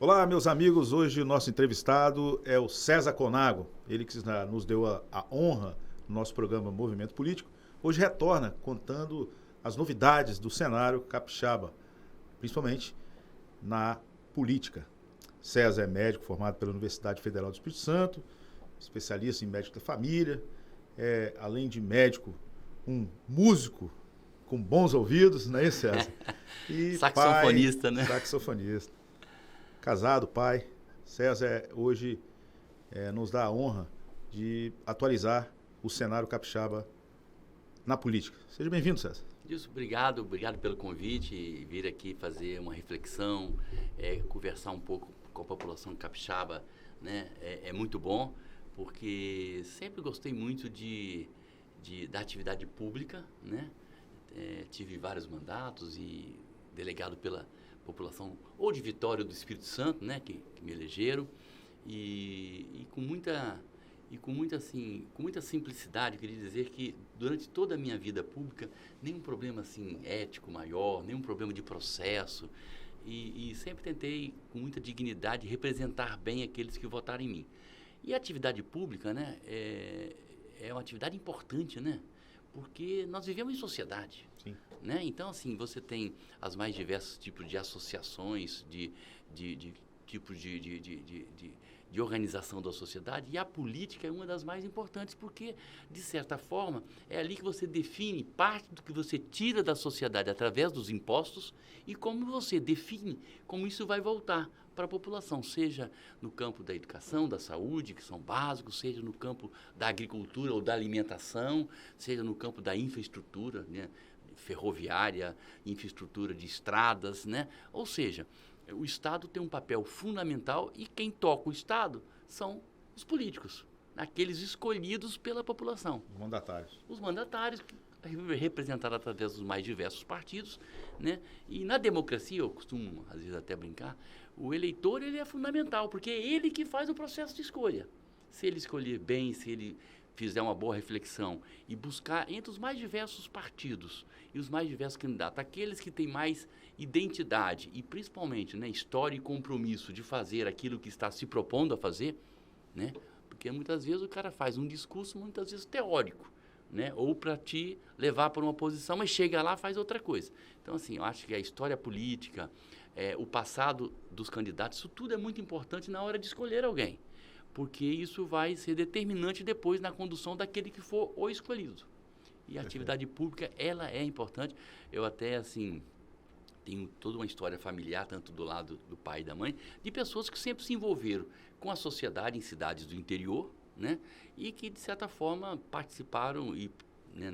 Olá, meus amigos. Hoje o nosso entrevistado é o César Conago. Ele que nos deu a honra no nosso programa Movimento Político. Hoje retorna contando as novidades do cenário capixaba, principalmente na política. César é médico formado pela Universidade Federal do Espírito Santo, especialista em médico da família, além de médico, um músico com bons ouvidos, não é isso, César? E Saxofonista, pai, né? saxofonista. Casado, pai. César hoje nos dá a honra de atualizar o cenário capixaba na política. Seja bem-vindo, César. Isso, obrigado pelo convite e vir aqui fazer uma reflexão, conversar um pouco com a população capixaba, né? É muito bom, porque sempre gostei muito da atividade pública, né? Tive vários mandatos e delegado pela população ou de Vitória ou do Espírito Santo, né, que me elegeram, e com muita simplicidade, eu queria dizer que durante toda a minha vida pública, nenhum problema assim ético maior, nenhum problema de processo, e sempre tentei com muita dignidade representar bem aqueles que votaram em mim. E a atividade pública, né, é uma atividade importante, né? Porque nós vivemos em sociedade. Sim. Né? Então, assim, você tem as mais diversos tipos de associações, de tipos de organização da sociedade, e a política é uma das mais importantes, porque, de certa forma, é ali que você define parte do que você tira da sociedade através dos impostos e como você define como isso vai voltar para a população, seja no campo da educação, da saúde, que são básicos, seja no campo da agricultura ou da alimentação, seja no campo da infraestrutura, né? Ferroviária, infraestrutura de estradas, né? Ou seja, o Estado tem um papel fundamental e quem toca o Estado são os políticos, aqueles escolhidos pela população. Os mandatários. Os mandatários, representados através dos mais diversos partidos, né? E na democracia, eu costumo às vezes até brincar, o eleitor ele é fundamental, porque é ele que faz o processo de escolha. Se ele escolher bem, se ele fizer uma boa reflexão e buscar entre os mais diversos partidos e os mais diversos candidatos, aqueles que têm mais identidade e principalmente, né, história e compromisso de fazer aquilo que está se propondo a fazer, né? Porque muitas vezes o cara faz um discurso muitas vezes teórico, né? Ou para te levar para uma posição, mas chega lá e faz outra coisa. Então, assim, eu acho que a história política, o passado dos candidatos, isso tudo é muito importante na hora de escolher alguém, porque isso vai ser determinante depois na condução daquele que for o escolhido. E a atividade pública, ela é importante. Eu até, assim, tenho toda uma história familiar, tanto do lado do pai e da mãe, de pessoas que sempre se envolveram com a sociedade em cidades do interior, né? E que, de certa forma, participaram, né,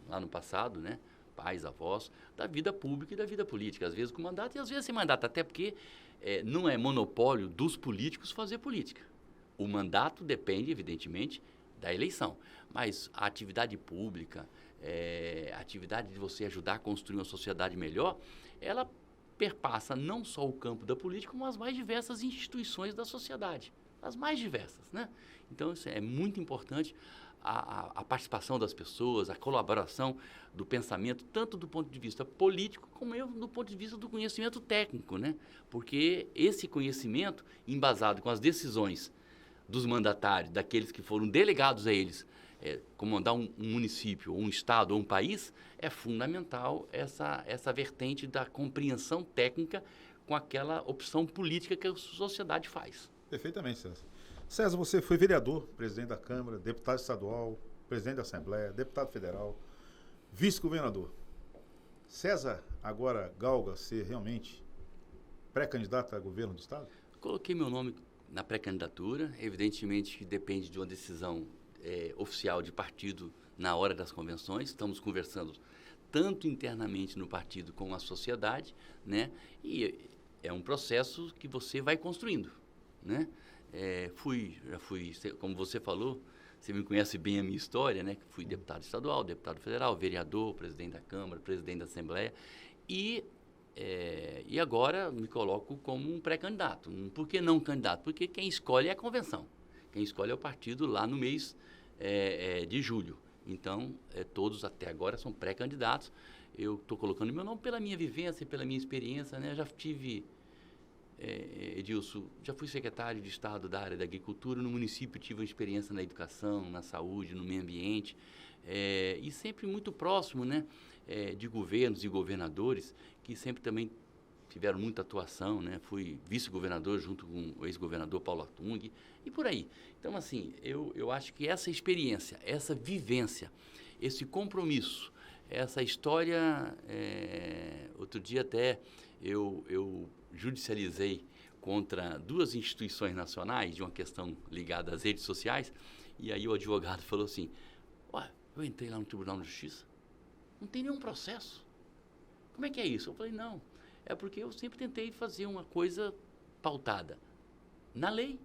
lá no passado, né? Pais, avós, da vida pública e da vida política, às vezes com mandato e às vezes sem mandato, até porque não é monopólio dos políticos fazer política. O mandato depende, evidentemente, da eleição, mas a atividade pública, a atividade de você ajudar a construir uma sociedade melhor, ela perpassa não só o campo da política, como as mais diversas instituições da sociedade, as mais diversas, né? Então, isso é muito importante, a participação das pessoas, a colaboração do pensamento, tanto do ponto de vista político, como do ponto de vista do conhecimento técnico, né? Porque esse conhecimento, embasado com as decisões dos mandatários, daqueles que foram delegados a eles, comandar um município, ou um estado, ou um país, é fundamental essa vertente da compreensão técnica com aquela opção política que a sociedade faz. Perfeitamente, César. César, você foi vereador, presidente da Câmara, deputado estadual, presidente da Assembleia, deputado federal, vice-governador. César agora galga ser realmente pré-candidato a governo do estado? Coloquei meu nome na pré-candidatura, evidentemente que depende de uma decisão oficial de partido na hora das convenções. Estamos conversando tanto internamente no partido como a sociedade, né? E é um processo que você vai construindo, né? Já fui, como você falou, você me conhece bem a minha história, né? Fui deputado estadual, deputado federal, vereador, presidente da Câmara, presidente da Assembleia e agora me coloco como um pré-candidato. Por que não candidato? Porque quem escolhe é a convenção. Quem escolhe é o partido lá no mês de julho. Então, todos até agora são pré-candidatos. Eu estou colocando meu nome pela minha vivência, pela minha experiência, né? Já tive Edilson, já fui secretário de Estado da área da agricultura. No município tive uma experiência na educação, na saúde, no meio ambiente, e sempre muito próximo, né, de governos e governadores que sempre também tiveram muita atuação, né? Fui vice-governador junto com o ex-governador Paulo Artung e por aí. Então, assim, eu acho que essa experiência, essa vivência, esse compromisso, essa história, outro dia até eu judicializei contra 2 instituições nacionais de uma questão ligada às redes sociais, e aí o advogado falou assim: "Ué, eu entrei lá no Tribunal de Justiça, não tem nenhum processo. Como é que é isso?" Eu falei: "Não, é porque eu sempre tentei fazer uma coisa pautada na lei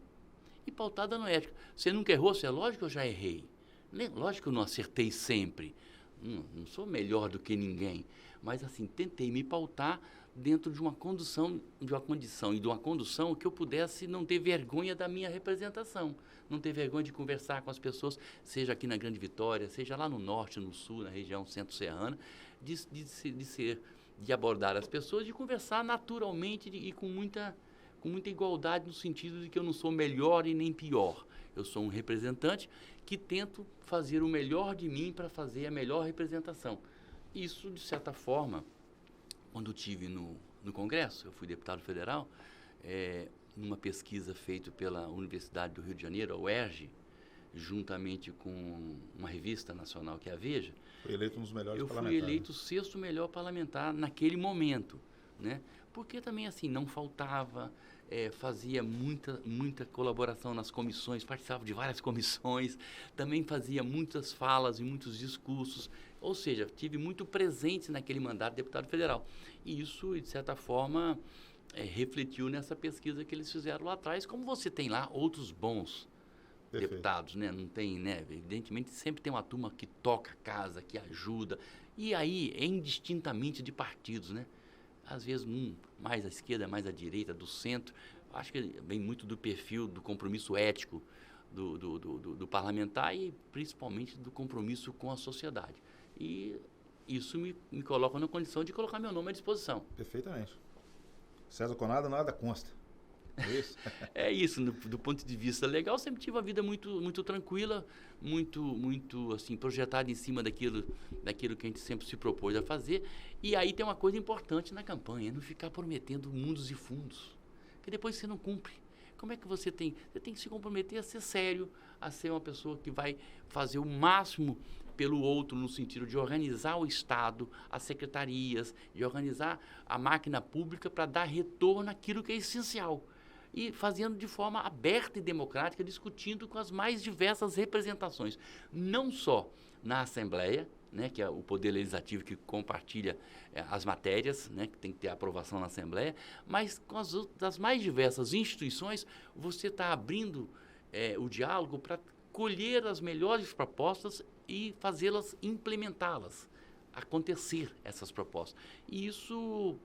e pautada na ética. Você nunca errou? É lógico que eu já errei. Lógico que eu não acertei sempre. Não sou melhor do que ninguém. Mas, assim, tentei me pautar dentro de uma condição e de uma condução que eu pudesse não ter vergonha da minha representação. Não ter vergonha de conversar com as pessoas, seja aqui na Grande Vitória, seja lá no norte, no sul, na região centro-serrana, de abordar as pessoas, de conversar naturalmente e com muita igualdade, no sentido de que eu não sou melhor e nem pior. Eu sou um representante que tento fazer o melhor de mim para fazer a melhor representação. Isso, de certa forma, quando estive no Congresso, eu fui deputado federal, numa pesquisa feita pela Universidade do Rio de Janeiro, a UERJ, juntamente com uma revista nacional que é a Veja. Foi eleito um dos melhores parlamentares. Eu fui eleito o 6º melhor parlamentar naquele momento, né? Porque também, assim, não faltava, fazia muita colaboração nas comissões, participava de várias comissões, também fazia muitas falas e muitos discursos, ou seja, tive muito presente naquele mandato de deputado federal. E isso, de certa forma, refletiu nessa pesquisa que eles fizeram lá atrás, como você tem lá outros bons deputados, né? Não tem, né? Evidentemente, sempre tem uma turma que toca a casa, que ajuda, e aí é indistintamente de partidos, né? Às vezes, mais à esquerda, mais à direita, do centro. Acho que vem muito do perfil, do compromisso ético do parlamentar e, principalmente, do compromisso com a sociedade. E isso me coloca na condição de colocar meu nome à disposição. Perfeitamente. César Conado, nada consta. É isso? É isso, do ponto de vista legal, sempre tive uma vida muito tranquila, muito assim, projetada em cima daquilo que a gente sempre se propôs a fazer. E aí tem uma coisa importante na campanha, não ficar prometendo mundos e fundos, que depois você não cumpre. Como é que você tem que se comprometer a ser sério, a ser uma pessoa que vai fazer o máximo pelo outro, no sentido de organizar o Estado, as secretarias, de organizar a máquina pública para dar retorno àquilo que é essencial. E fazendo de forma aberta e democrática, discutindo com as mais diversas representações, não só na Assembleia, né, que é o Poder Legislativo que compartilha as matérias, né, que tem que ter aprovação na Assembleia, mas com das mais diversas instituições, você está abrindo o diálogo para colher as melhores propostas e fazê-las, implementá-las, acontecer essas propostas. E isso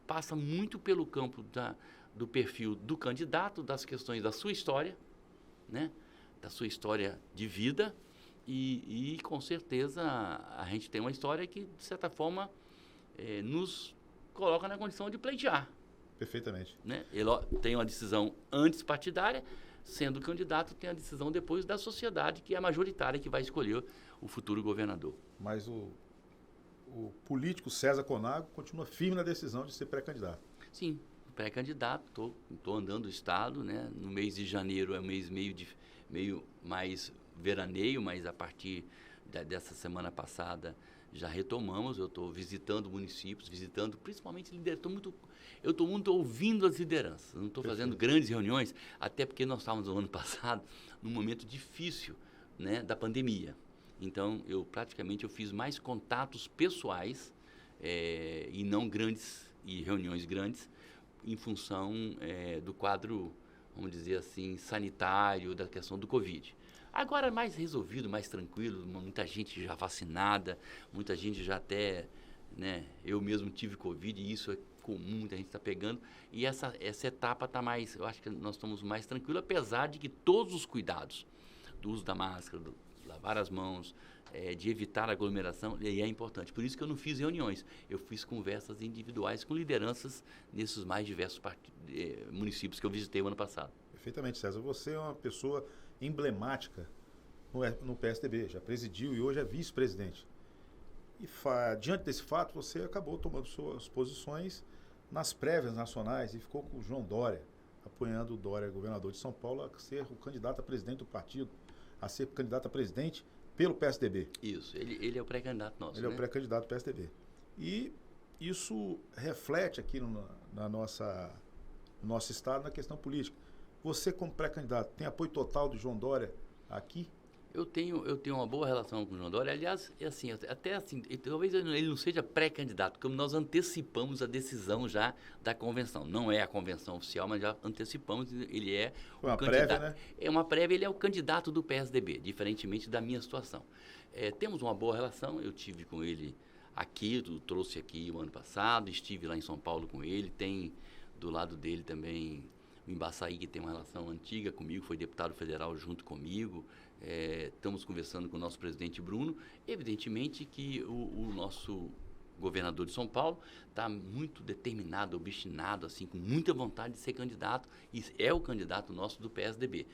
passa muito pelo campo do perfil do candidato, das questões da sua história, né? Da sua história de vida e com certeza a gente tem uma história que, de certa forma, nos coloca na condição de pleitear. Perfeitamente. Né? Ele tem uma decisão antes partidária, sendo candidato, tem a decisão depois da sociedade, que é a majoritária, que vai escolher o futuro governador. Mas o político César Conago continua firme na decisão de ser pré-candidato. Sim, pré-candidato, estou andando o Estado, né? No mês de janeiro é um mês meio mais veraneio, mas a partir dessa semana passada já retomamos. Eu estou visitando municípios, principalmente lideranças. Eu estou muito ouvindo as lideranças, não estou fazendo grandes reuniões, até porque nós estávamos no ano passado num momento difícil, né, da pandemia. Então, eu fiz mais contatos pessoais e não grandes, e reuniões grandes, em função do quadro, vamos dizer assim, sanitário, da questão do Covid. Agora, mais resolvido, mais tranquilo, muita gente já vacinada, muita gente já até, né, eu mesmo tive Covid e isso é comum, muita gente está pegando, e essa etapa está mais, eu acho que nós estamos mais tranquilos, apesar de que todos os cuidados do uso da máscara, lavar as mãos, de evitar aglomeração, e é importante. Por isso que eu não fiz reuniões, eu fiz conversas individuais com lideranças nesses mais diversos municípios que eu visitei o ano passado. Perfeitamente, César. Você é uma pessoa emblemática no PSDB, já presidiu e hoje é vice-presidente. E diante desse fato, você acabou tomando suas posições nas prévias nacionais e ficou com o João Dória, apoiando o Dória, governador de São Paulo, a ser o candidato a presidente do partido, a ser candidato a presidente pelo PSDB. Isso, ele é o pré-candidato nosso. Ele é o pré-candidato do PSDB. E isso reflete aqui no nosso estado na questão política. Você, como pré-candidato, tem apoio total do João Dória aqui? Eu tenho uma boa relação com o João Dória. Aliás, até assim, talvez ele não seja pré-candidato, como nós antecipamos a decisão já da convenção. Não é a convenção oficial, mas já antecipamos, ele é o candidato. Prévia, né? É uma prévia, ele é o candidato do PSDB, diferentemente da minha situação. Temos uma boa relação, eu tive com ele aqui, trouxe aqui o ano passado, estive lá em São Paulo com ele, tem do lado dele também o Embaçaí, que tem uma relação antiga comigo, foi deputado federal junto comigo. Estamos conversando com o nosso presidente Bruno. Evidentemente que o nosso governador de São Paulo está muito determinado, obstinado, assim, com muita vontade de ser candidato, e é o candidato nosso do PSDB.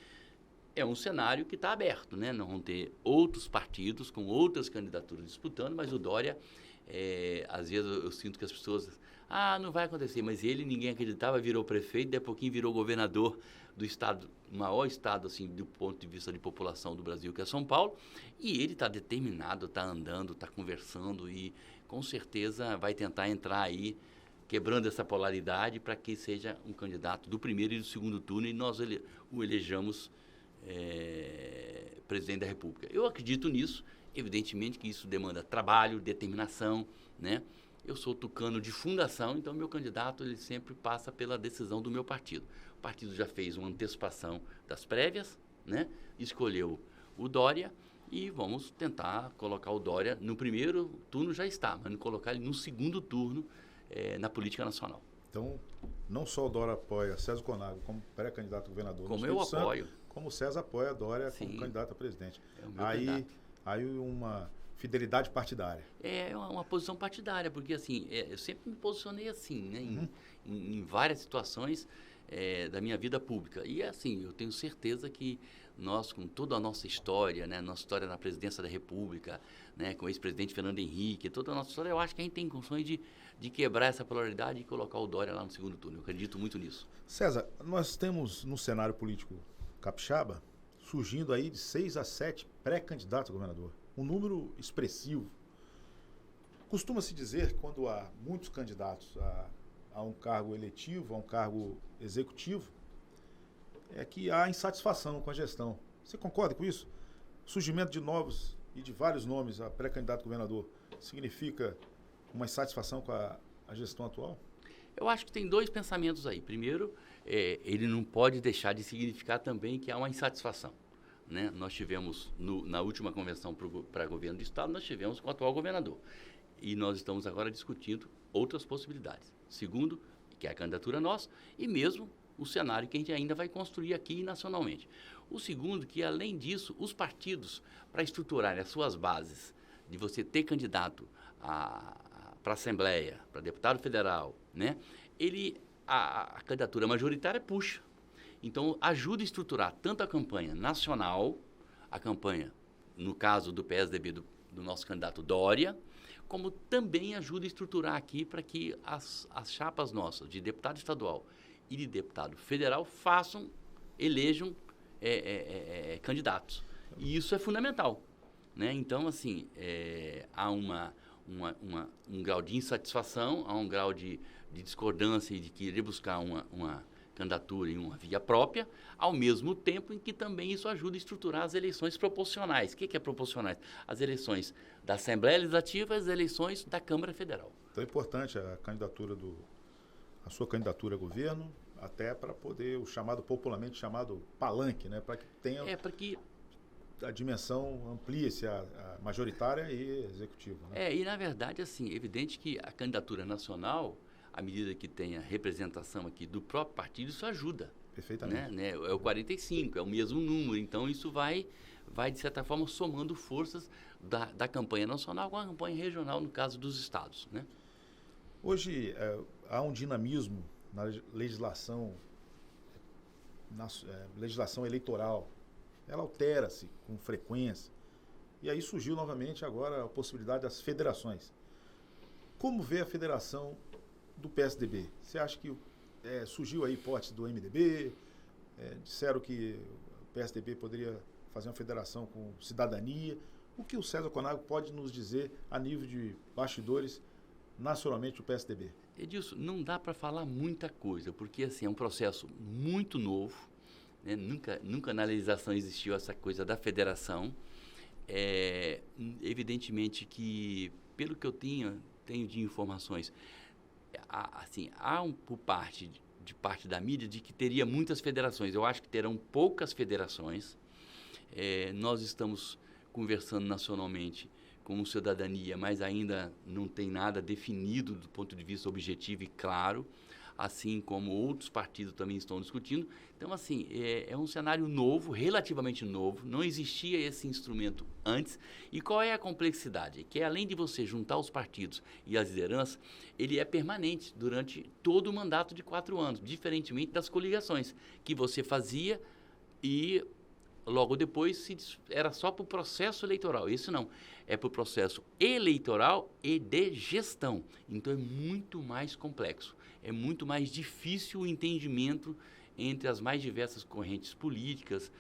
É um cenário que está aberto, né? Não vão ter outros partidos com outras candidaturas disputando, mas o Dória, às vezes eu sinto que as pessoas... não vai acontecer, mas ninguém acreditava, virou prefeito, daí a pouquinho virou governador do estado, maior estado, assim, do ponto de vista de população do Brasil, que é São Paulo, e ele está determinado, está andando, está conversando e com certeza vai tentar entrar aí, quebrando essa polaridade para que seja um candidato do primeiro e do segundo turno e nós o elejamos presidente da República. Eu acredito nisso, evidentemente que isso demanda trabalho, determinação, né? Eu sou tucano de fundação, então meu candidato ele sempre passa pela decisão do meu partido. O partido já fez uma antecipação das prévias, né? Escolheu o Dória e vamos tentar colocar o Dória no primeiro turno, já está, mas colocar ele no segundo turno na política nacional. Então, não só o Dória apoia César Conago como pré-candidato a governador. Como eu apoio. Como o César apoia a Dória como candidato a presidente. Aí uma... fidelidade partidária. É uma posição partidária, porque assim, eu sempre me posicionei assim, né, em várias situações da minha vida pública. E assim, eu tenho certeza que nós, com toda a nossa história, né, nossa história na presidência da República, né, com o ex-presidente Fernando Henrique, toda a nossa história, eu acho que a gente tem condições de quebrar essa polaridade e colocar o Dória lá no segundo turno. Eu acredito muito nisso. César, nós temos no cenário político capixaba surgindo aí de 6 a 7 pré-candidatos a governador. Um número expressivo. Costuma-se dizer que quando há muitos candidatos a um cargo eletivo, a um cargo executivo, é que há insatisfação com a gestão. Você concorda com isso? O surgimento de novos e de vários nomes a pré-candidato a governador significa uma insatisfação com a gestão atual? Eu acho que tem dois pensamentos aí. Primeiro, ele não pode deixar de significar também que há uma insatisfação. Né? Nós tivemos, na última convenção para governo do Estado, nós tivemos com o atual governador. E nós estamos agora discutindo outras possibilidades. Segundo, que é a candidatura nossa, e mesmo o cenário que a gente ainda vai construir aqui nacionalmente. O segundo, que além disso, os partidos, para estruturarem as suas bases, de você ter candidato para a Assembleia, para deputado federal, né? A candidatura majoritária puxa. Então, ajuda a estruturar tanto a campanha nacional, a campanha, no caso do PSDB, do nosso candidato Dória, como também ajuda a estruturar aqui para que as chapas nossas de deputado estadual e de deputado federal elejam candidatos. E isso é fundamental. Né? Então, assim, há um grau de insatisfação, há um grau de discordância e de querer buscar uma candidatura em uma via própria, ao mesmo tempo em que também isso ajuda a estruturar as eleições proporcionais. O que é proporcionais? As eleições da Assembleia Legislativa e as eleições da Câmara Federal. Então é importante a sua candidatura a governo, até para poder, popularmente chamado palanque, né? Para que tenha... para que a dimensão amplia-se a majoritária e executiva. Né? E na verdade, assim, é evidente que a candidatura nacional, à medida que tenha representação aqui do próprio partido, isso ajuda. Perfeitamente. Né? É o 45, é o mesmo número, então isso vai vai, de certa forma, somando forças da campanha nacional com a campanha regional, no caso dos estados, né? Hoje, há um dinamismo na legislação, legislação eleitoral. Ela altera-se com frequência. E aí surgiu novamente agora a possibilidade das federações. Como vê a federação do PSDB? Você acha que surgiu a hipótese do MDB? Disseram que o PSDB poderia fazer uma federação com cidadania. O que o César Conago pode nos dizer a nível de bastidores nacionalmente do PSDB? Edilson, não dá para falar muita coisa, porque assim, é um processo muito novo, né? Nunca na legislação existiu essa coisa da federação. Evidentemente que, pelo que eu tenho de informações, há por parte da mídia de que teria muitas federações. Eu acho que terão poucas federações. Nós estamos conversando nacionalmente com cidadania, mas ainda não tem nada definido do ponto de vista objetivo e claro, assim como outros partidos também estão discutindo. Então, assim, é um cenário novo, relativamente novo, não existia esse instrumento antes. E qual é a complexidade? Que além de você juntar os partidos e as lideranças, ele é permanente durante todo o mandato de 4 anos, diferentemente das coligações, que você fazia e logo depois era só para o processo eleitoral. Isso não, é para o processo eleitoral e de gestão. Então é muito mais complexo, é muito mais difícil o entendimento entre as mais diversas correntes políticas,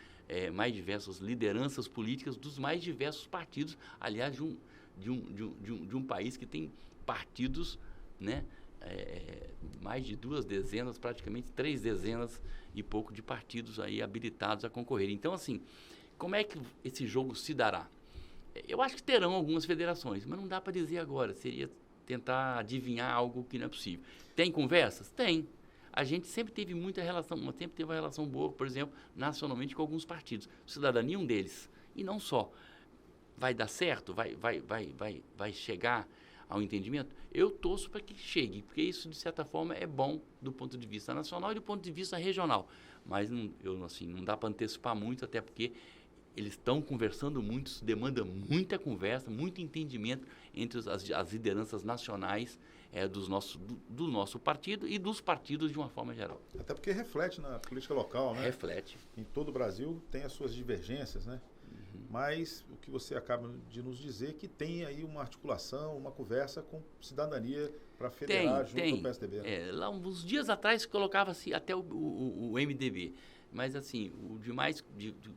mais diversas lideranças políticas dos mais diversos partidos, aliás, de um país que tem partidos, né? Mais de 2 dezenas, praticamente 3 dezenas e pouco de partidos aí habilitados a concorrer. Então, assim, como é que esse jogo se dará? Eu acho que terão algumas federações, mas não dá para dizer agora. Seria tentar adivinhar algo que não é possível. Tem conversas? Tem. A gente sempre teve muita relação, sempre teve uma relação boa, por exemplo, nacionalmente com alguns partidos. Cidadania é um deles. E não só. Vai dar certo? Vai chegar ao entendimento? Eu torço para que chegue, porque isso, de certa forma, é bom do ponto de vista nacional e do ponto de vista regional. Mas não dá para antecipar muito, até porque eles estão conversando muito, isso demanda muita conversa, muito entendimento entre as lideranças nacionais do nosso partido e dos partidos de uma forma geral. Até porque reflete na política local, né? Reflete. Em todo o Brasil tem as suas divergências, né? Mas o que você acaba de nos dizer é que tem aí uma articulação, uma conversa com cidadania para federar junto ao PSDB. Né? Lá uns dias atrás colocava-se até o MDB. Mas assim, o de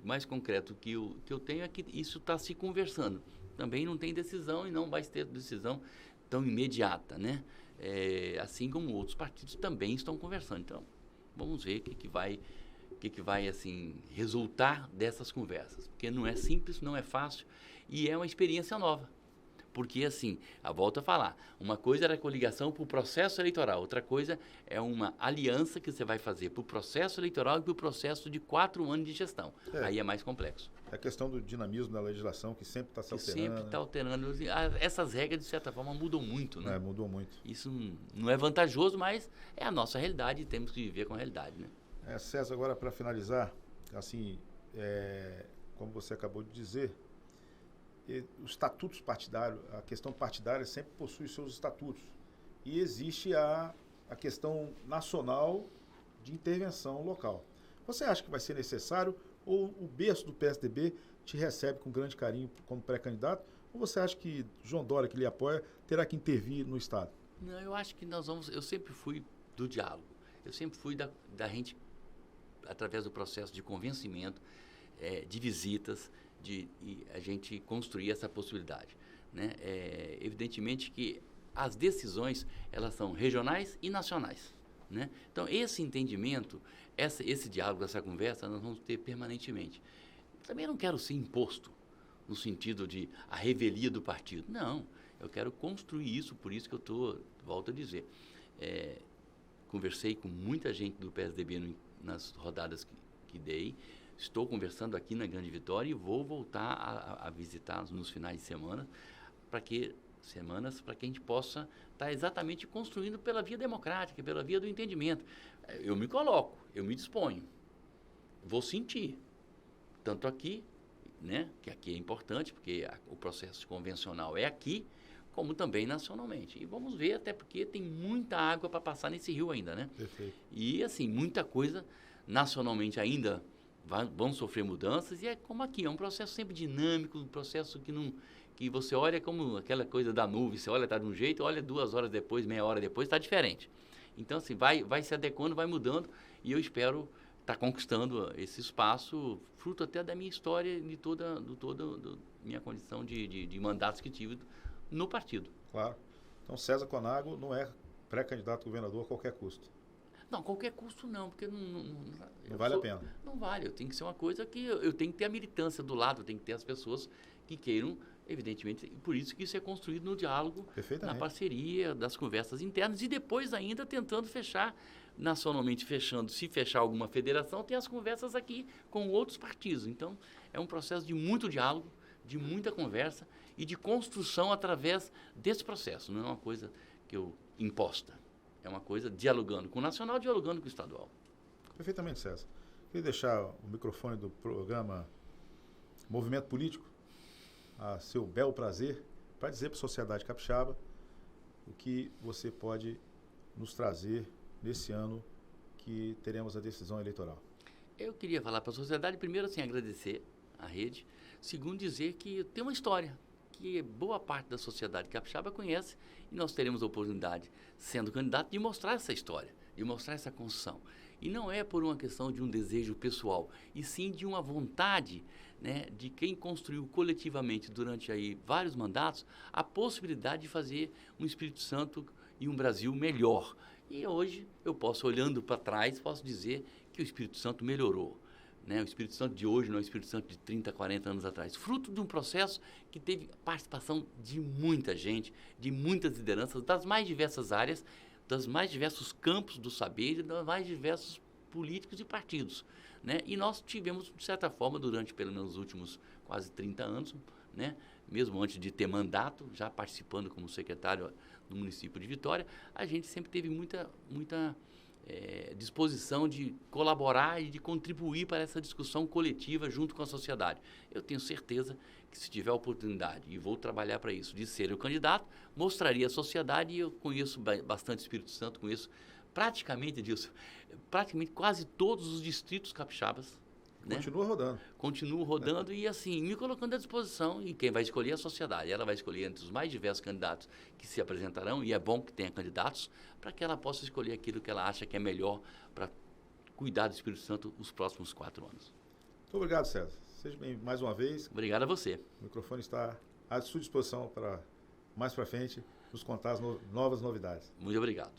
mais concreto que eu tenho é que isso está se conversando. Também não tem decisão e não vai ter decisão tão imediata, né? Assim como outros partidos também estão conversando. Então, vamos ver o que vai assim, resultar dessas conversas. Porque não é simples, não é fácil e é uma experiência nova. Porque, assim, volto a falar, uma coisa era a coligação para o processo eleitoral, outra coisa é uma aliança que você vai fazer para o processo eleitoral e para o processo de 4 anos de gestão. Aí é mais complexo. É a questão do dinamismo da legislação que sempre está se alterando. Sempre está alterando. Essas regras, de certa forma, mudam muito, né? Mudou muito. Isso não é vantajoso, mas é a nossa realidade e temos que viver com a realidade, né? César, agora para finalizar, assim, como você acabou de dizer, os estatutos partidários, a questão partidária sempre possui seus estatutos. E existe a questão nacional de intervenção local. Você acha que vai ser necessário ou o berço do PSDB te recebe com grande carinho como pré-candidato? Ou você acha que João Dória, que lhe apoia, terá que intervir no Estado? Não, eu acho que eu sempre fui do diálogo. Eu sempre fui da gente, através do processo de convencimento, de visitas, e a gente construir essa possibilidade, né? Evidentemente que as decisões, elas são regionais e nacionais, né? Então, esse entendimento, esse diálogo, essa conversa, nós vamos ter permanentemente. Também não quero ser imposto, no sentido de a revelia do partido. Não, eu quero construir isso, por isso que volto a dizer, conversei com muita gente do PSDB nas rodadas que dei. Estou conversando aqui na Grande Vitória e vou voltar a visitar nos finais de semana para que a gente possa estar exatamente construindo pela via democrática, pela via do entendimento. Eu me coloco, eu me disponho, vou sentir, tanto aqui né? Que aqui é importante, porque o processo convencional é aqui, como também nacionalmente. E vamos ver, até porque tem muita água para passar nesse rio ainda, né? Perfeito. E, assim, muita coisa nacionalmente ainda vão sofrer mudanças, e é como aqui, é um processo sempre dinâmico, um processo que você olha como aquela coisa da nuvem, você olha, está de um jeito, olha 2 horas depois, meia hora depois, está diferente. Então, assim, vai se adequando, vai mudando, e eu espero estar conquistando esse espaço, fruto até da minha história e de toda minha condição de mandatos que tive no partido. Claro. Então, César Conago não é pré-candidato a governador a qualquer custo. Não, qualquer custo não, porque Não vale a pena. Não vale, eu tenho que ser uma coisa que eu tenho que ter a militância do lado, eu tenho que ter as pessoas que queiram, evidentemente, e por isso que isso é construído no diálogo, na parceria, das conversas internas, e depois ainda tentando fechar, nacionalmente fechando, se fechar alguma federação, tem as conversas aqui com outros partidos. Então, é um processo de muito diálogo, de muita conversa e de construção através desse processo, não é uma coisa que eu imposta. É uma coisa dialogando com o nacional, dialogando com o estadual. Perfeitamente, César. Queria deixar o microfone do programa Movimento Político a seu bel prazer para dizer para a sociedade capixaba o que você pode nos trazer nesse ano que teremos a decisão eleitoral. Eu queria falar para a sociedade, primeiro, assim, agradecer a rede. Segundo, dizer que tem uma história que boa parte da sociedade capixaba conhece, e nós teremos a oportunidade, sendo candidato, de mostrar essa história, de mostrar essa construção. E não é por uma questão de um desejo pessoal, e sim de uma vontade, né, de quem construiu coletivamente durante aí vários mandatos a possibilidade de fazer um Espírito Santo e um Brasil melhor. E hoje eu posso, olhando para trás, posso dizer que o Espírito Santo melhorou. Né? O Espírito Santo de hoje não é o Espírito Santo de 30, 40 anos atrás. Fruto de um processo que teve participação de muita gente, de muitas lideranças, das mais diversas áreas, dos mais diversos campos do saber e dos mais diversos políticos e partidos. Né? E nós tivemos, de certa forma, durante pelo menos os últimos quase 30 anos, né? Mesmo antes de ter mandato, já participando como secretário no município de Vitória, a gente sempre teve muita disposição de colaborar e de contribuir para essa discussão coletiva junto com a sociedade. Eu tenho certeza que, se tiver a oportunidade, e vou trabalhar para isso, de ser o candidato, mostraria à sociedade, e eu conheço bastante Espírito Santo, conheço praticamente quase todos os distritos capixabas. Continua rodando. Continuo rodando e, assim, me colocando à disposição, e quem vai escolher é a sociedade. Ela vai escolher entre os mais diversos candidatos que se apresentarão, e é bom que tenha candidatos, para que ela possa escolher aquilo que ela acha que é melhor para cuidar do Espírito Santo os próximos 4 anos. Muito obrigado, César. Seja bem mais uma vez. Obrigado a você. O microfone está à sua disposição para, mais para frente, nos contar as novas novidades. Muito obrigado.